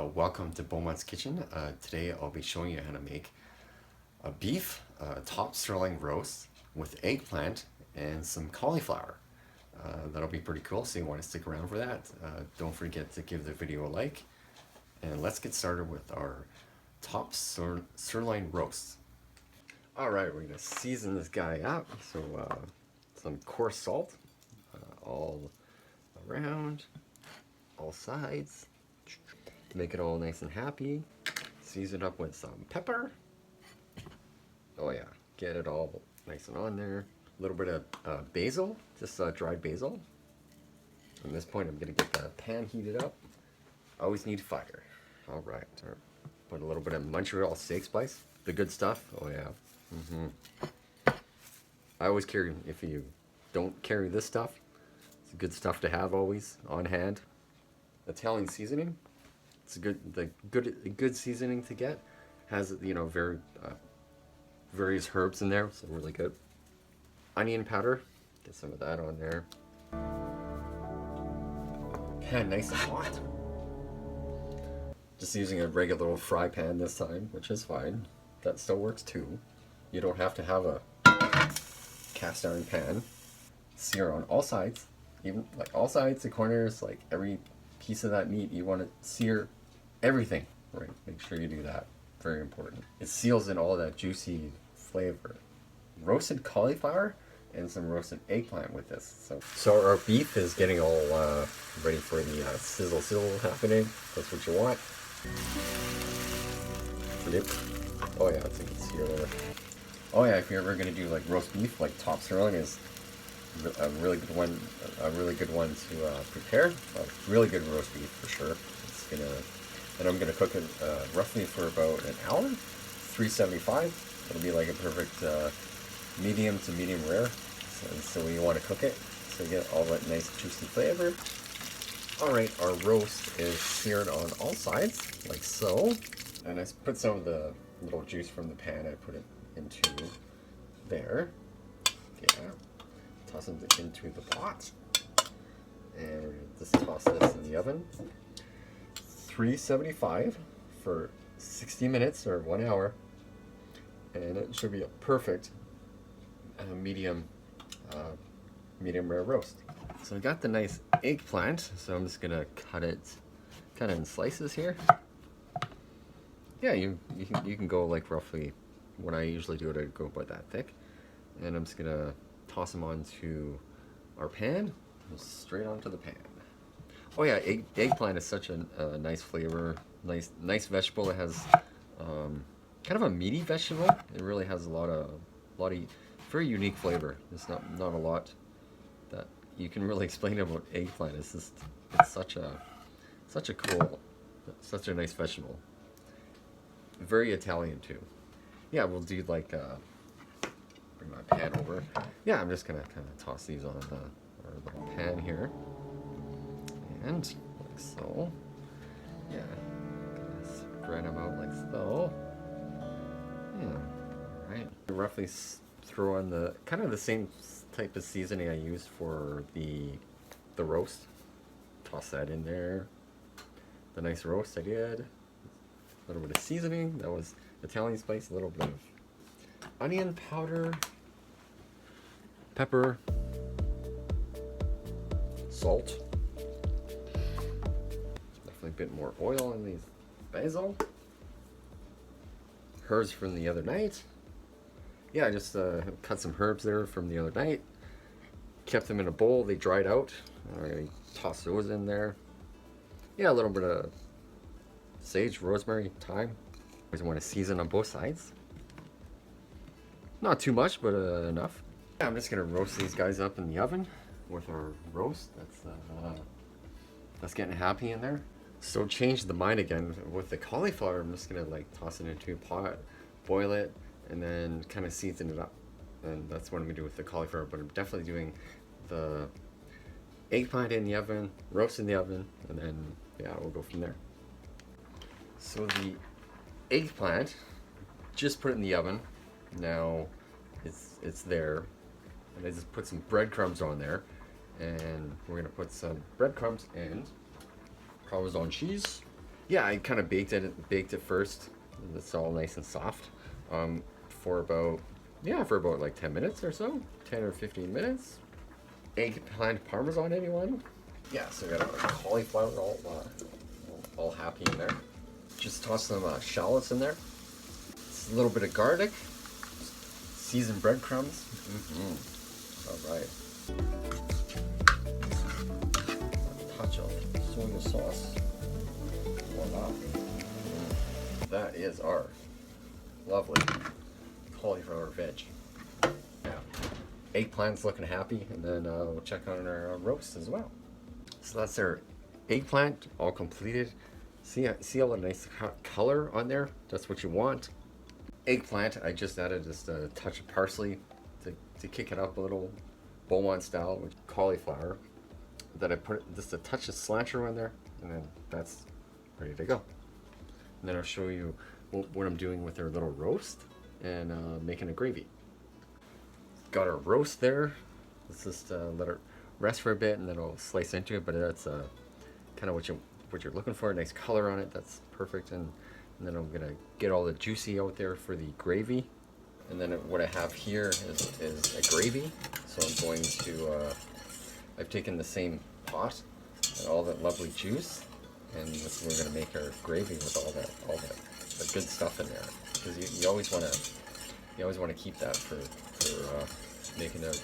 Welcome to Beaumont's Kitchen. Today I'll be showing you how to make a beef top sirloin roast with eggplant and some cauliflower. That'll be pretty cool, so you want to stick around for that. Don't forget to give the video a like. And let's get started with our top sirloin roast. Alright, we're going to season this guy up. So some coarse salt all around, all sides. Make it all nice and happy. Season it up with some pepper. Oh yeah, get it all nice and on there. A little bit of basil, just dried basil. At this point I'm going to get the pan heated up. Always need fire. Alright, put a little bit of Montreal steak spice. The good stuff. Oh yeah. I always carry, if you don't carry this stuff, it's good stuff to have always on hand. Italian seasoning. It's a good seasoning to get. Has, you know, various herbs in there, so really good. Onion powder. Get some of that on there. Pan nice and hot. Just using a regular little fry pan this time, which is fine. That still works too. You don't have to have a cast iron pan. Sear on all sides, even like all sides, the corners, like every piece of that meat. You want to sear everything, right? Make sure you do that. Very important. It seals in all that juicy flavor. Roasted cauliflower and some roasted eggplant with this. So our beef is getting all ready for the sizzle happening. That's what you want. Yep. Oh yeah, it's a good sear there. Oh yeah, if you're ever gonna do like roast beef, like top sirloin is a really good one. A really good one to prepare. A really good roast beef for sure. And I'm gonna cook it roughly for about an hour, 375. It'll be like a perfect medium to medium rare. So you want to cook it so you get all that nice juicy flavor. All right, our roast is seared on all sides like so, and I put some of the little juice from the pan. I put it into there. Yeah, toss it into the pot, and just toss this in the oven. 375 for 60 minutes or 1 hour, and it should be a perfect medium rare roast. So I got the nice eggplant, so I'm just gonna cut it kind of in slices here. Yeah, you can go like roughly, when I usually do it, I go about that thick, and I'm just gonna toss them onto our pan, straight onto the pan. Oh yeah, eggplant is such a nice flavor, nice vegetable. It has kind of a meaty vegetable. It really has a lot of very unique flavor. There's not a lot that you can really explain about eggplant. It's such a cool, such a nice vegetable. Very Italian too. Yeah, we'll do like bring my pan over. Yeah, I'm just gonna kind of toss these on our little pan here. And like so. Yeah. Spread them out like so. Yeah. Right. Roughly throw on the kind of the same type of seasoning I used for the roast. Toss that in there. The nice roast I did. A little bit of seasoning. That was Italian spice. A little bit of onion powder. Pepper. Salt. A bit more oil in these basil. Herbs from the other night. Yeah, I just cut some herbs there from the other night. Kept them in a bowl. They dried out. I tossed those in there. Yeah, a little bit of sage, rosemary, thyme. Always want to season on both sides. Not too much, but enough. Yeah, I'm just gonna roast these guys up in the oven with our roast. That's getting happy in there. So change the mind again with the cauliflower. I'm just gonna like toss it into a pot, boil it, and then kind of season it up. And that's what I'm gonna do with the cauliflower. But I'm definitely doing the eggplant in the oven, roast in the oven, and then yeah, we'll go from there. So the eggplant, just put it in the oven. Now it's there, and I just put some breadcrumbs on there, and we're gonna put some breadcrumbs and Parmesan cheese. Yeah, I kind of baked it first. It's all nice and soft for about like 10 minutes or so, 10 or 15 minutes. Eggplant parmesan, anyone? Yeah, so we got our cauliflower all happy in there. Just toss some shallots in there. Just a little bit of garlic, seasoned breadcrumbs. All right. A touch of soy sauce. Voila. That is our lovely cauliflower veg. Yeah. Eggplant's looking happy, and then we'll check on our roast as well. So that's our eggplant all completed. See all the nice color on there? That's what you want. Eggplant, I just added just a touch of parsley to kick it up a little, Beaumont Style with cauliflower. Then I put just a touch of cilantro on there, and then that's ready to go. And then I'll show you what I'm doing with our little roast and making a gravy. Got our roast there. Let's just let it rest for a bit, and then I'll slice into it. But that's kind of what you're looking for. A nice color on it. That's perfect. And then I'm gonna get all the juicy out there for the gravy. And then what I have here is a gravy. So I'm going to I've taken the same pot and all that lovely juice, and we're gonna make our gravy with all that the good stuff in there, because you always want to keep that for making it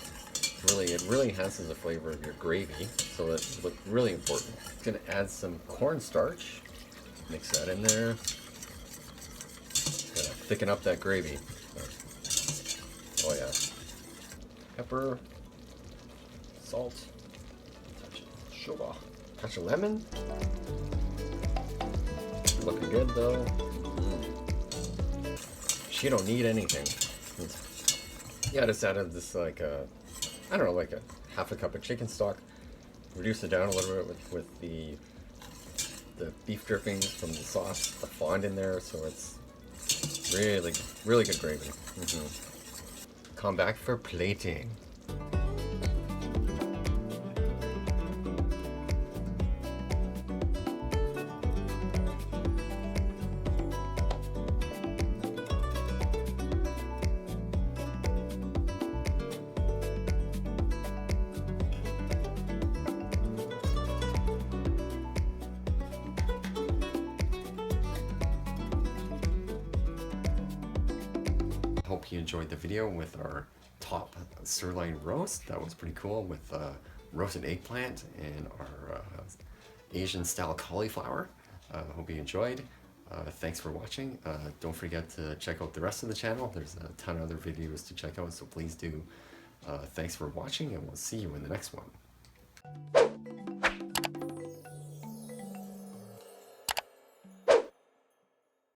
really enhances the flavor of your gravy, so that's really important. I'm gonna add some corn starch, mix that in there, gonna thicken up that gravy. Oh yeah, pepper, salt, touch of sugar, touch of lemon. Looking good though. She don't need anything. Yeah, I just added this like I don't know, like a half a cup of chicken stock. Reduce it down a little bit with the beef drippings from the sauce, the fond in there, so it's really good gravy. Come back for plating. Hope you enjoyed the video with our top sirloin roast. That was pretty cool, with roasted eggplant and our Asian style cauliflower. Hope you enjoyed. Thanks for watching. Don't forget to check out the rest of the channel. There's a ton of other videos to check out, so please do. Thanks for watching, and we'll see you in the next one.